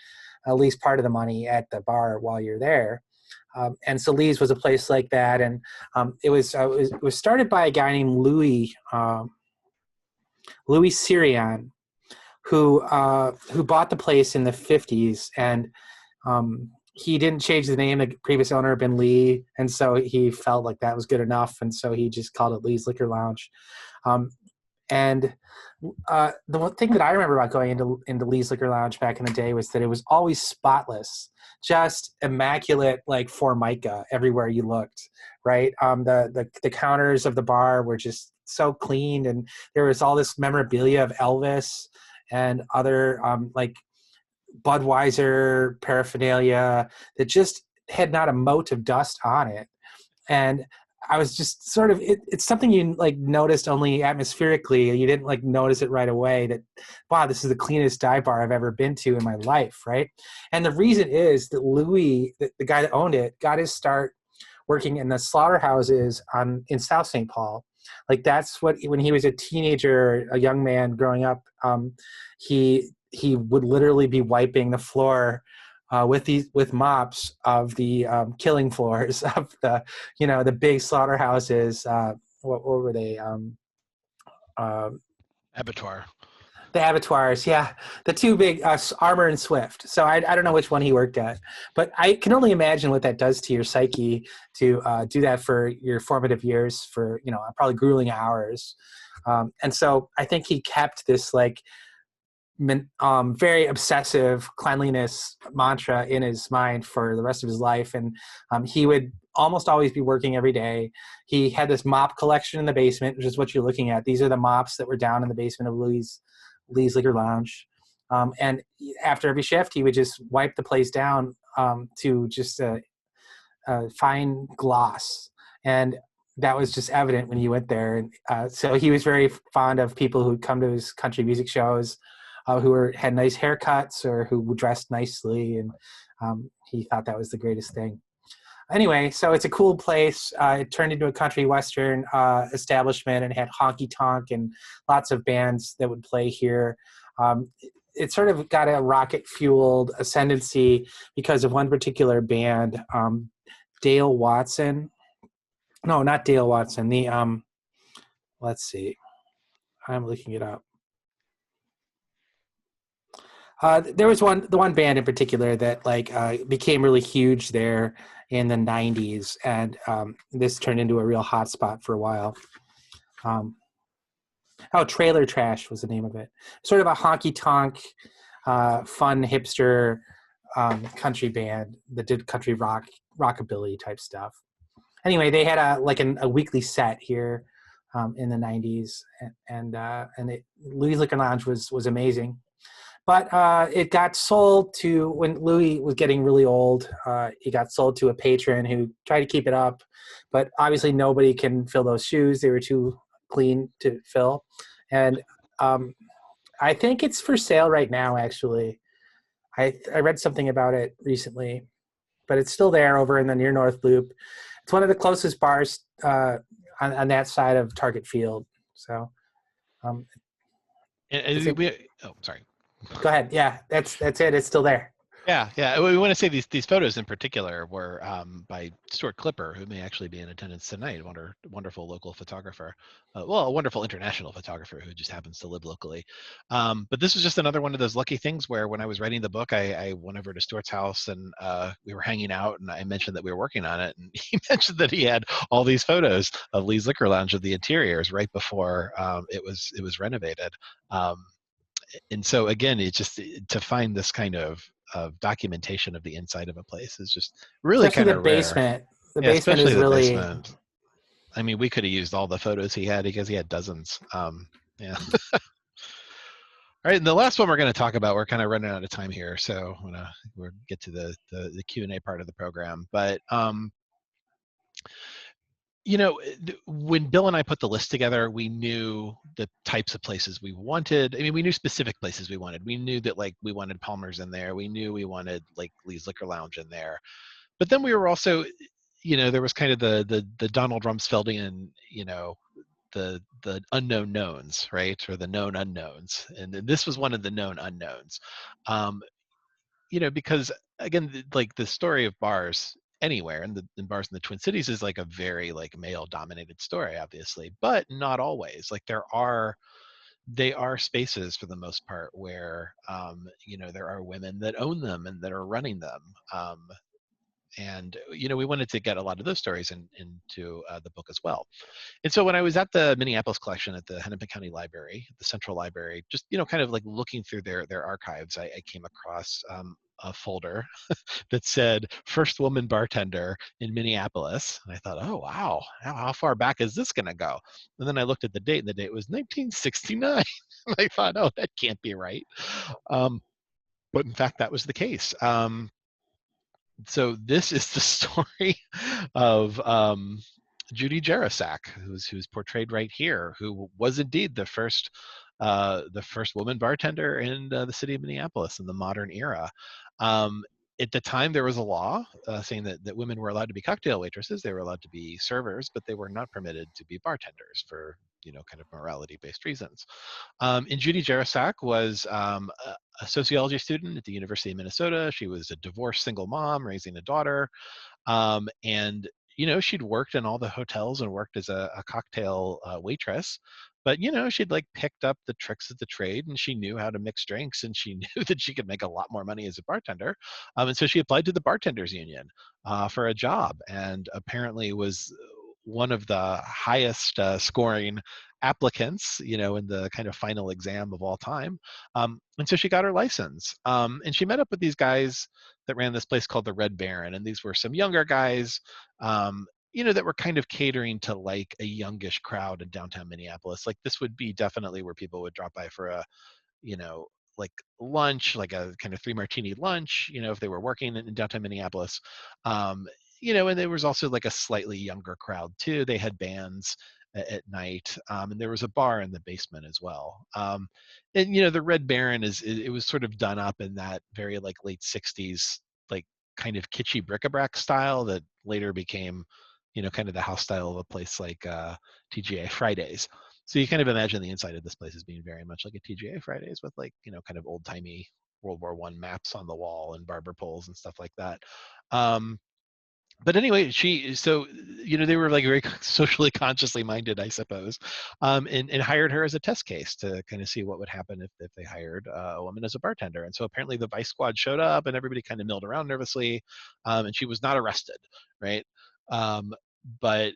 at least part of the money, at the bar while you're there. And so Lee's was a place like that, and it was started by a guy named Louis Sirion, who bought the place in the 50s, and he didn't change the name. The previous owner had been Lee, and so he felt like that was good enough, and so he just called it Lee's Liquor Lounge. And the one thing that I remember about going into Lee's Liquor Lounge back in the day was that it was always spotless, just immaculate, like Formica everywhere you looked, right? The counters of the bar were just so clean, and there was all this memorabilia of Elvis and other like Budweiser paraphernalia that just had not a mote of dust on it. And I was just sort of, it's something you like noticed only atmospherically. You didn't like notice it right away that, wow, this is the cleanest dive bar I've ever been to in my life, right? And the reason is that Louis, the guy that owned it, got his start working in the slaughterhouses in South St. Paul. Like that's what, when he was a teenager, a young man growing up, he would literally be wiping the floor with mops of the killing floors of the big slaughterhouses. What were they? Abattoir. The abattoirs, yeah, the two big Armour and Swift. So I don't know which one he worked at, but I can only imagine what that does to your psyche to do that for your formative years, for probably grueling hours. And so I think he kept this like very obsessive cleanliness mantra in his mind for the rest of his life. And he would almost always be working every day. He had this mop collection in the basement, which is what you're looking at. These are the mops that were down in the basement of Lee's Liquor Lounge. And after every shift, he would just wipe the place down to just fine gloss. And that was just evident when you went there. And so he was very fond of people who'd come to his country music shows, had nice haircuts or who dressed nicely, and he thought that was the greatest thing. Anyway, so it's a cool place. It turned into a country western establishment and had honky tonk and lots of bands that would play here. It sort of got a rocket fueled ascendancy because of one particular band, Dale Watson. No, not Dale Watson. The let's see, I'm looking it up. There was the one band in particular that became really huge there in the '90s, and this turned into a real hot spot for a while. Trailer Trash was the name of it. Sort of a honky tonk, fun hipster country band that did country rockabilly type stuff. Anyway, they had a weekly set here in the '90s, and Louis Liquor Lounge was amazing. But it got sold to, when Louis was getting really old, he got sold to a patron who tried to keep it up. But obviously nobody can fill those shoes. They were too clean to fill. And I think it's for sale right now, actually. I read something about it recently. But it's still there over in the near North Loop. It's one of the closest bars on that side of Target Field. So, sorry. Go ahead. Yeah, that's it. It's still there. Yeah. We want to say these photos in particular were by Stuart Clipper, who may actually be in attendance tonight. Wonderful local photographer, a wonderful international photographer who just happens to live locally. But this was just another one of those lucky things where when I was writing the book, I went over to Stuart's house and we were hanging out, and I mentioned that we were working on it, and he mentioned that he had all these photos of Lee's Liquor Lounge of the interiors right before it was renovated. And so again, it's just to find this kind of documentation of the inside of a place is just really Especially kind the of rare. basement. The Yeah, basement especially is the really. basement. I mean, we could have used all the photos he had because he had dozens. Yeah. All right, and the last one we're going to talk about, we're kind of running out of time here, so we'll get to the Q&A part of the program. But when Bill and I put the list together, we knew the types of places we wanted. I mean, we knew specific places we wanted. We knew that we wanted Palmer's in there. We knew we wanted Lee's Liquor Lounge in there. But then we were also, there was kind of the Donald Rumsfeldian, the unknown knowns, right? Or the known unknowns. And this was one of the known unknowns. Because again, the story of bars anywhere and the bars in the Twin Cities is a very male dominated story, obviously, but not always. They are spaces for the most part where there are women that own them and that are running them. And we wanted to get a lot of those stories into the book as well. And so when I was at the Minneapolis collection at the Hennepin County Library, the Central Library, just kind of looking through their archives, I came across a folder that said first woman bartender in Minneapolis. And I thought, oh wow, how far back is this going to go? And then I looked at the date, and the date was 1969. And I thought, oh, that can't be right. But in fact, that was the case. So this is the story of Judy Jarasak, who's portrayed right here, who was indeed the first woman bartender in the city of Minneapolis in the modern era. At the time, there was a law saying that women were allowed to be cocktail waitresses, they were allowed to be servers, but they were not permitted to be bartenders for kind of morality-based reasons. And Judy Jarasak was a sociology student at the University of Minnesota. She was a divorced single mom raising a daughter. And she'd worked in all the hotels and worked as a cocktail waitress, but she'd picked up the tricks of the trade, and she knew how to mix drinks, and she knew that she could make a lot more money as a bartender. And so she applied to the Bartenders Union for a job, and apparently was one of the highest scoring applicants, in the kind of final exam of all time. And so she got her license, and she met up with these guys that ran this place called the Red Baron, and these were some younger guys, that were kind of catering to a youngish crowd in downtown Minneapolis. This would be definitely where people would drop by for a, lunch, a kind of 3 martini lunch, if they were working in downtown Minneapolis. and there was also like a slightly younger crowd too. They had bands at night, and there was a bar in the basement as well. And the Red Baron it was sort of done up in that very like late '60s, like kind of kitschy bric-a-brac style that later became, kind of the house style of a place like TGA Fridays. So you kind of imagine the inside of this place as being very much like a TGA Fridays with like, kind of old timey World War I maps on the wall and barber poles and stuff like that. But anyway, they were like very socially consciously minded, I suppose, and hired her as a test case to kind of see what would happen if they hired a woman as a bartender. And so apparently the vice squad showed up and everybody kind of milled around nervously, and she was not arrested, right? Um, but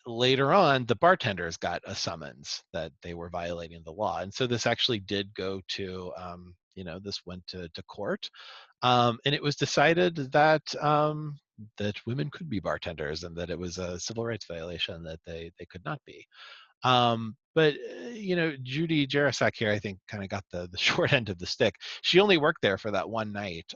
later on, the bartenders got a summons that they were violating the law. And so this actually did go to, this went to court. And it was decided that women could be bartenders and that it was a civil rights violation that they could not be. But Judy Jarasak here, I think, kind of got the short end of the stick. She only worked there for that one night.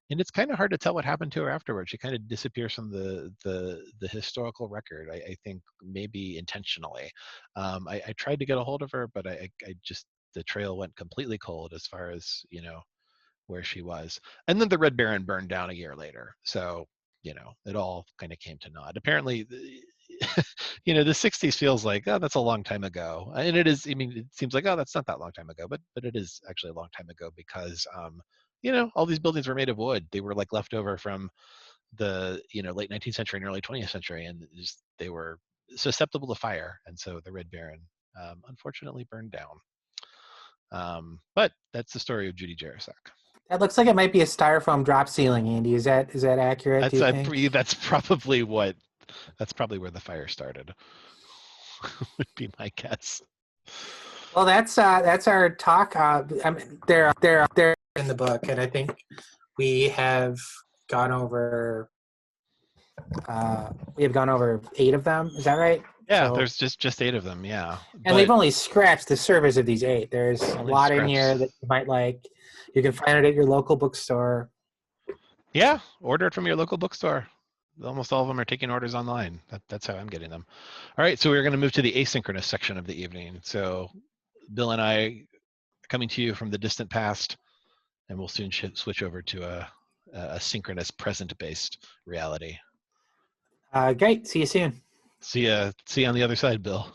And it's kind of hard to tell what happened to her afterwards. She kind of disappears from the historical record. I think maybe intentionally. I tried to get a hold of her, but I just the trail went completely cold as far as where she was. And then the Red Baron burned down a year later. So it all kind of came to naught. Apparently, the 60s feels like, oh, that's a long time ago, and it is. I mean, it seems like, oh, that's not that long time ago, but it is actually a long time ago because all these buildings were made of wood. They were like left over from the late 19th century and early 20th century, and they were susceptible to fire, and so the Red Baron unfortunately burned down. But that's the story of Judy Jarasak. That looks like it might be a styrofoam drop ceiling, Andy. Is that accurate? Do you think? That's probably where the fire started. Would be my guess. Well, that's our talk. I mean, they're in the book, and I think we have gone over 8 of them. Is that right? Yeah, So, there's just 8 of them. Yeah, and we've only scratched the surface of these 8. There's a lot in here that you might like. You can find it at your local bookstore. Yeah, order it from your local bookstore. Almost all of them are taking orders online. That's how I'm getting them. All right, so we're going to move to the asynchronous section of the evening. So Bill and I are coming to you from the distant past, and we'll soon switch over to a synchronous present-based reality. Great. See you soon. See you on the other side, Bill.